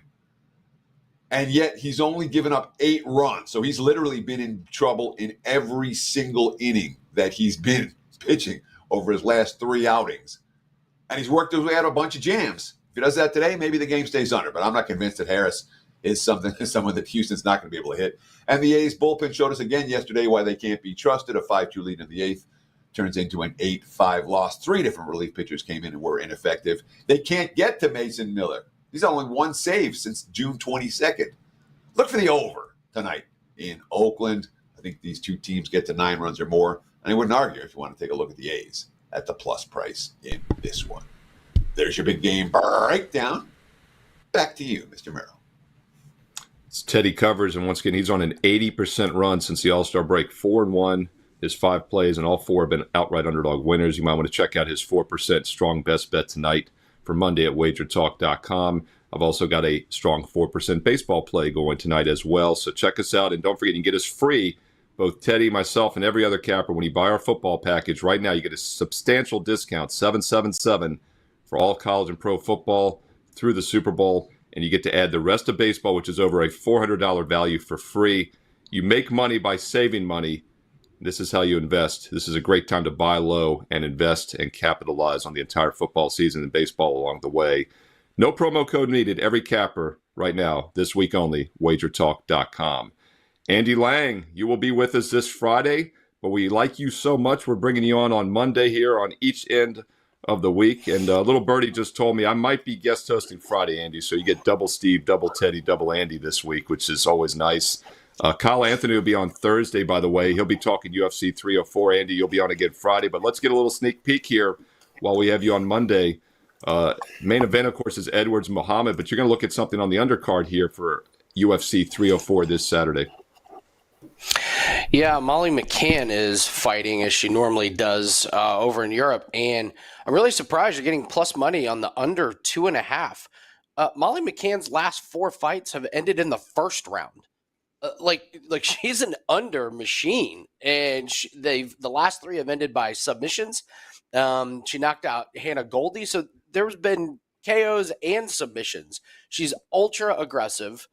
And yet he's only given up 8 runs. So he's literally been in trouble in every single inning that he's been pitching over his last 3 outings. And he's worked his way out of a bunch of jams. If he does that today, maybe the game stays under. But I'm not convinced that Harris is someone that Houston's not going to be able to hit. And the A's bullpen showed us again yesterday why they can't be trusted. A 5-2 lead in the 8th turns into an 8-5 loss. 3 different relief pitchers came in and were ineffective. They can't get to Mason Miller. He's only 1 save since June 22nd. Look for the over tonight in Oakland. I think these 2 teams get to 9 runs or more. And I wouldn't argue if you want to take a look at the A's at the plus price in this one. There's your big game breakdown. Back to you, Mr. Merrill. It's Teddy Covers, and once again, he's on an 80% run since the All-Star break. 4-1, his 5 plays, and all 4 have been outright underdog winners. You might want to check out his 4% strong best bet tonight for Monday at WagerTalk.com. I've also got a strong 4% baseball play going tonight as well. So check us out, and don't forget you can get us free, both Teddy, myself, and every other capper. When you buy our football package right now, you get a substantial discount, 777 for all college and pro football through the Super Bowl, and you get to add the rest of baseball, which is over a $400 value, for free. You make money by saving money. This is how you invest. This is a great time to buy low and invest and capitalize on the entire football season and baseball along the way. No promo code needed. Every capper right now, this week only, WagerTalk.com. Andy Lang, you will be with us this Friday, but we like you so much, we're bringing you on Monday here on each end of the week. And little birdie just told me I might be guest hosting Friday, Andy. So you get double Steve, double Teddy, double Andy this week, which is always nice. Kyle Anthony will be on Thursday, by the way. He'll be talking UFC 304. Andy, you'll be on again Friday. But let's get a little sneak peek here while we have you on Monday. Main event, of course, is Edwards Muhammad, but you're going to look at something on the undercard here for UFC 304 this Saturday. Yeah, Molly McCann is fighting as she normally does over in Europe, and I'm really surprised you're getting plus money on the under 2.5. Molly McCann's last 4 fights have ended in the first round. Like she's an under machine, and the last 3 have ended by submissions. She knocked out Hannah Goldie, so there's been KOs and submissions. She's ultra aggressive.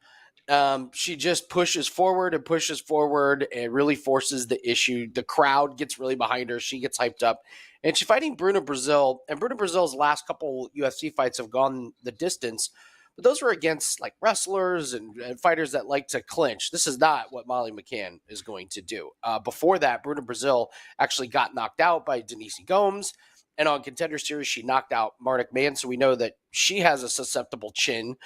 She just pushes forward and really forces the issue. The crowd gets really behind her. She gets hyped up, and she's fighting Bruna Brasil. And Bruna Brasil's last couple UFC fights have gone the distance, but those were against like wrestlers and fighters that like to clinch. This is not what Molly McCann is going to do. Before that, Bruna Brasil actually got knocked out by Denise Gomes. And on Contender Series, she knocked out Marnik Mann. So we know that she has a susceptible chin,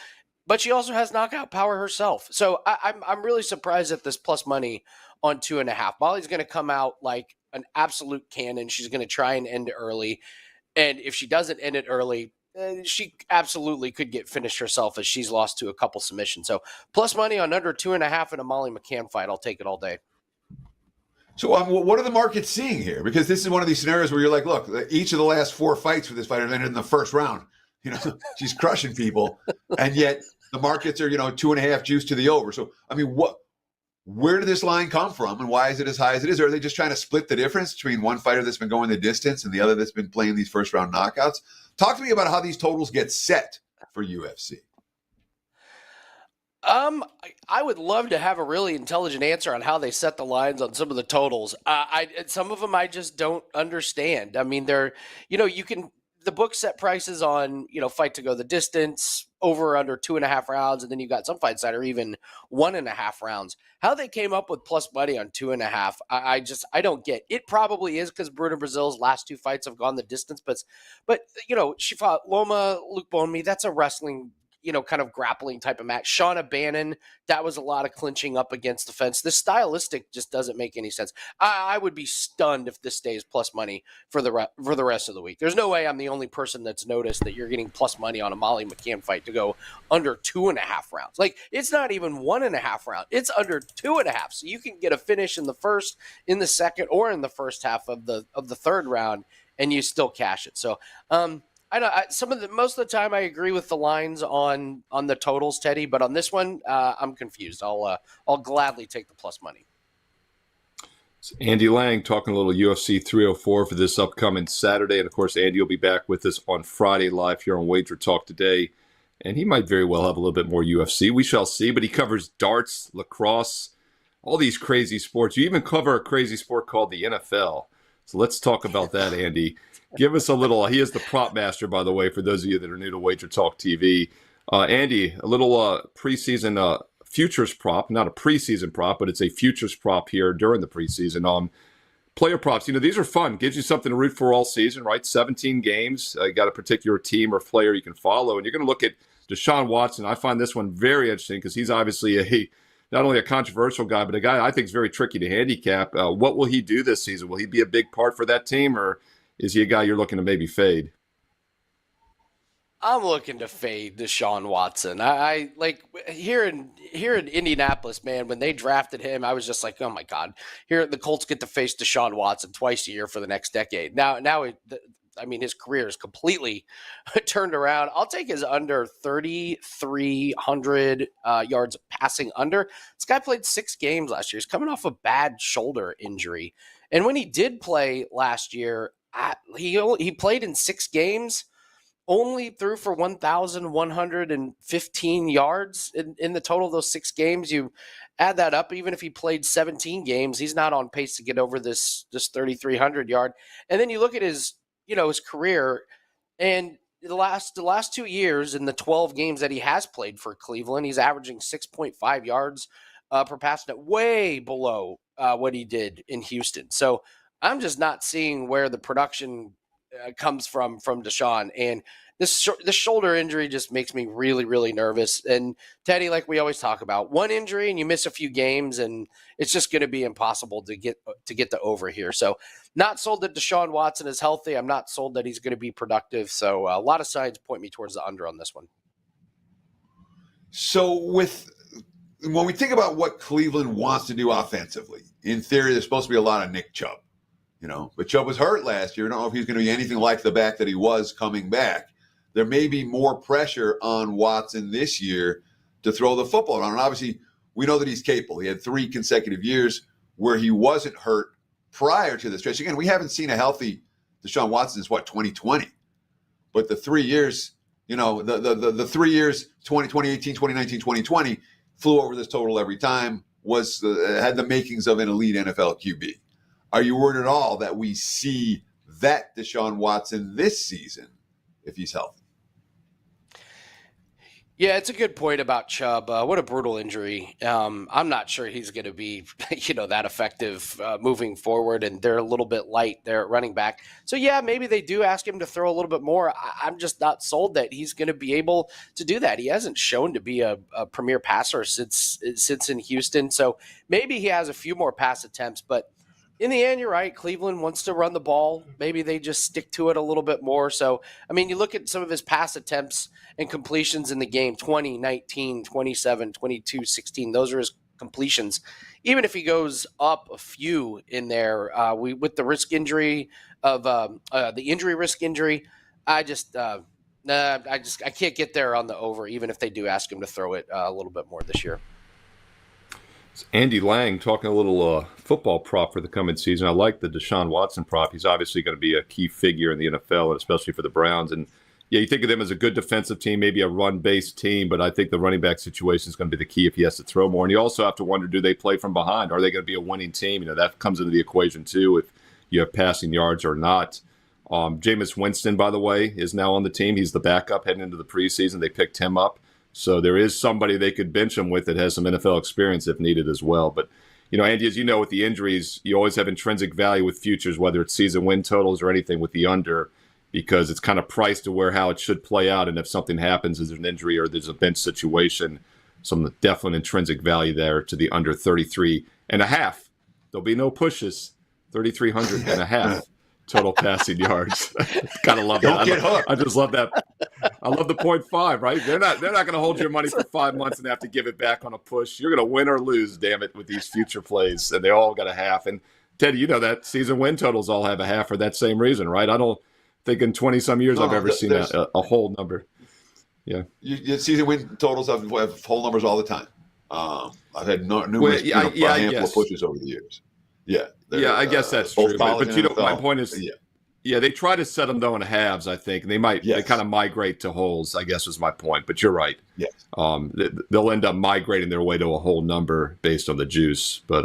but she also has knockout power herself. So I'm really surprised at this plus money on 2.5. Molly's going to come out like an absolute cannon. She's going to try and end it early. And if she doesn't end it early, she absolutely could get finished herself, as she's lost to a couple submissions. So plus money on under 2.5 in a Molly McCann fight. I'll take it all day. So what are the markets seeing here? Because this is one of these scenarios where you're like, look, each of the last 4 fights for this fighter ended in the first round. You know, she's crushing people, and yet the markets are, 2.5 juice to the over. So, I mean, where did this line come from, and why is it as high as it is? Or are they just trying to split the difference between one fighter that's been going the distance and the other that's been playing these first round knockouts? Talk to me about how these totals get set for UFC. I would love to have a really intelligent answer on how they set the lines on some of the totals. Some of them I just don't understand. I mean, the book set prices on, fight to go the distance, over or under 2.5 rounds, and then you got some fights that are even 1.5 rounds. How they came up with plus money on 2.5, I don't get. It probably is because Bruna Brasil's last 2 fights have gone the distance, but she fought Loma Lukebomi. That's a wrestling, kind of grappling type of match. Shauna Bannon, that was a lot of clinching up against the fence. This stylistic just doesn't make any sense. I would be stunned if this stays plus money for the rest of the week. There's no way I'm the only person that's noticed that you're getting plus money on a Molly McCann fight to go under 2.5 rounds. Like, it's not even 1.5 round. It's under 2.5. So you can get a finish in the first, in the second, or in the first half of the third round, and you still cash it. So, most of the time I agree with the lines on the totals, Teddy, but on this one, I'm confused. I'll gladly take the plus money. It's Andy Lang talking a little UFC 304 for this upcoming Saturday, and of course, Andy will be back with us on Friday live here on WagerTalk Today, and he might very well have a little bit more UFC. We shall see, but he covers darts, lacrosse, all these crazy sports. You even cover a crazy sport called the NFL. So let's talk about that, Andy. Give us a little. He is the prop master, by the way, for those of you that are new to WagerTalk TV. Andy, a little preseason futures prop, not a preseason prop, but it's a futures prop here during the preseason. Player props, these are fun. Gives you something to root for all season, right? 17 games. You got a particular team or player you can follow, and you're going to look at Deshaun Watson. I find this one very interesting because he's obviously not only a controversial guy, but a guy I think is very tricky to handicap. What will he do this season? Will he be a big part for that team, or is he a guy you're looking to maybe fade? I'm looking to fade Deshaun Watson. I like here in Indianapolis, man, when they drafted him, I was just like, oh my God, here the Colts get to face Deshaun Watson twice a year for the next decade. Now his career is completely turned around. I'll take his under 3,300 yards passing under. This guy played 6 games last year. He's coming off a bad shoulder injury. And when he did play last year, he played in 6 games, only threw for 1,115 yards in the total of those 6 games. You add that up, even if he played 17 games, he's not on pace to get over this 3,300 yard. And then you look at his career, and the last 2 years in the 12 games that he has played for Cleveland, he's averaging 6.5 yards per pass net, way below what he did in Houston. So I'm just not seeing where the production comes from Deshaun. And this shoulder injury just makes me really, really nervous. And Teddy, like we always talk about, one injury and you miss a few games, and it's just going to be impossible to get the over here. So not sold that Deshaun Watson is healthy. I'm not sold that he's going to be productive. So a lot of signs point me towards the under on this one. So when we think about what Cleveland wants to do offensively, in theory, there's supposed to be a lot of Nick Chubb, but Chubb was hurt last year. I don't know if he's going to be anything like the back that he was coming back. There may be more pressure on Watson this year to throw the football around. And obviously, we know that he's capable. He had 3 consecutive years where he wasn't hurt prior to the stretch. Again, we haven't seen a healthy Deshaun Watson since 2020. But the 3 years, the 3 years, 2018, 2019, 2020, flew over this total every time, had the makings of an elite NFL QB. Are you worried at all that we see that Deshaun Watson this season if he's healthy? Yeah, it's a good point about Chubb. What a brutal injury. I'm not sure he's going to be, that effective moving forward, and they're a little bit light there at running back. So, yeah, maybe they do ask him to throw a little bit more. I'm just not sold that he's going to be able to do that. He hasn't shown to be a premier passer since in Houston, so maybe he has a few more pass attempts, but in the end, you're right. Cleveland wants to run the ball. Maybe they just stick to it a little bit more. So, you look at some of his pass attempts and completions in the game, 20, 19, 27, 22, 16. Those are his completions. Even if he goes up a few in there, with the risk injury of the injury risk injury, I can't get there on the over, even if they do ask him to throw it a little bit more this year. Andy Lang talking a little football prop for the coming season. I like the Deshaun Watson prop. He's obviously going to be a key figure in the NFL, and especially for the Browns. And yeah, you think of them as a good defensive team, maybe a run-based team, but I think the running back situation is going to be the key if he has to throw more. And you also have to wonder, do they play from behind? Are they going to be a winning team? That comes into the equation too, if you have passing yards or not. Jameis Winston, by the way, is now on the team. He's the backup heading into the preseason. They picked him up. So there is somebody they could bench him with that has some NFL experience if needed as well. But, Andy, as you know, with the injuries, you always have intrinsic value with futures, whether it's season win totals or anything with the under, because it's kind of priced to how it should play out. And if something happens, is there an injury or there's a bench situation, some definite intrinsic value there to the under 33.5. There'll be no pushes, 3,300.5. Total passing yards. Kind of love that. Don't get hooked. I just love that. I love the 0.5, right? They're not going to hold your money for 5 months and have to give it back on a push. You're going to win or lose, damn it, with these future plays, and they all got a half. And Teddy, that season win totals all have a half for that same reason, right? I don't think in 20-some years I've ever seen a whole number. Yeah, season win totals have whole numbers all the time. I've had numerous handful of pushes over the years. Yeah. I guess that's true. But my point is, they try to set them though in halves, I think. They might, they kind of migrate to wholes, I guess is my point. But you're right. Yes. They'll end up migrating their way to a whole number based on the juice. But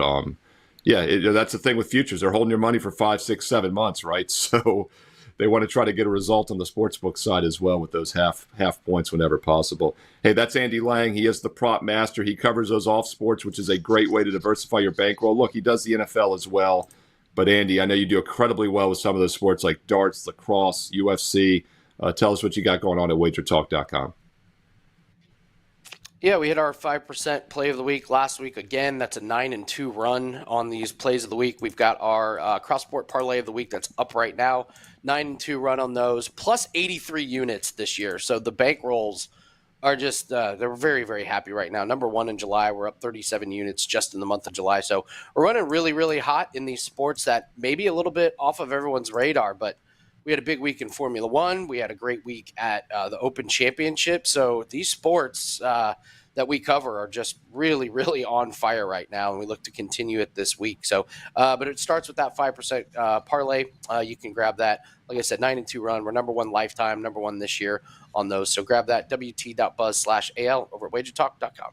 that's the thing with futures. They're holding your money for 5, 6, 7 months, right? So they want to try to get a result on the sportsbook side as well with those half points whenever possible. Hey, that's Andy Lang. He is the prop master. He covers those off sports, which is a great way to diversify your bankroll. Look, he does the NFL as well. But Andy, I know you do incredibly well with some of those sports like darts, lacrosse, UFC. Tell us what you got going on at WagerTalk.com. Yeah, we hit our 5% play of the week last week. Again, that's a 9-2 run on these plays of the week. We've got our cross-sport parlay of the week that's up right now. 9-2 run on those, plus 83 units this year. So the bankrolls are just, they're very, very happy right now. Number 1 in July, we're up 37 units just in the month of July. So we're running really, really hot in these sports that may be a little bit off of everyone's radar, but we had a big week in Formula One. We had a great week at the Open Championship. So these sports that we cover are just really, really on fire right now, and we look to continue it this week. So, but it starts with that 5% parlay. You can grab that. Like I said, 9-2 run. We're number 1 lifetime, number 1 this year on those. So grab that, wt.buzz/AL over at WagerTalk.com.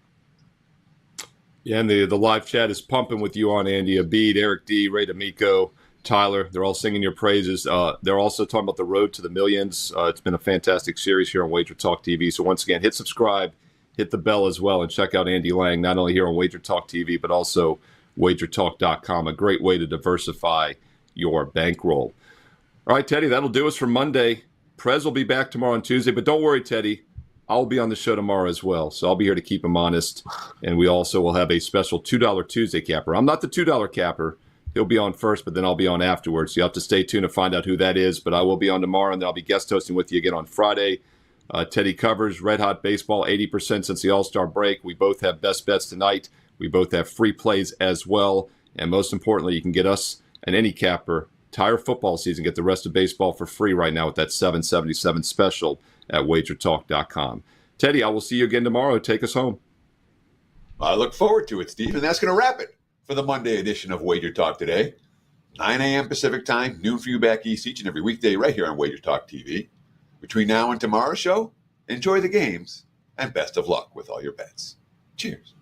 Yeah, and the live chat is pumping with you on, Andy. Abid, Eric D, Ray D'Amico, Tyler. They're all singing your praises. They're also talking about the road to the millions. It's been a fantastic series here on Wager Talk TV. So once again, hit subscribe, hit the bell as well, and check out Andy Lang, not only here on Wager Talk TV, but also WagerTalk.com. A great way to diversify your bankroll. All right, Teddy, that'll do us for Monday. Prez will be back tomorrow on Tuesday, but don't worry, Teddy. I'll be on the show tomorrow as well, so I'll be here to keep him honest. And we also will have a special $2 Tuesday capper. I'm not the $2 capper. He'll be on first, but then I'll be on afterwards. So you have to stay tuned to find out who that is. But I will be on tomorrow, and then I'll be guest hosting with you again on Friday. Teddy covers Red Hot Baseball, 80% since the All-Star break. We both have best bets tonight. We both have free plays as well. And most importantly, you can get us and any capper entire football season, get the rest of baseball for free right now with that $7.77 special at WagerTalk.com. Teddy, I will see you again tomorrow. Take us home. I look forward to it, Steve. And that's going to wrap it for the Monday edition of Wager Talk Today. 9 a.m. Pacific time, noon for you back east each and every weekday right here on Wager Talk TV. Between now and tomorrow's show, enjoy the games and best of luck with all your bets. Cheers.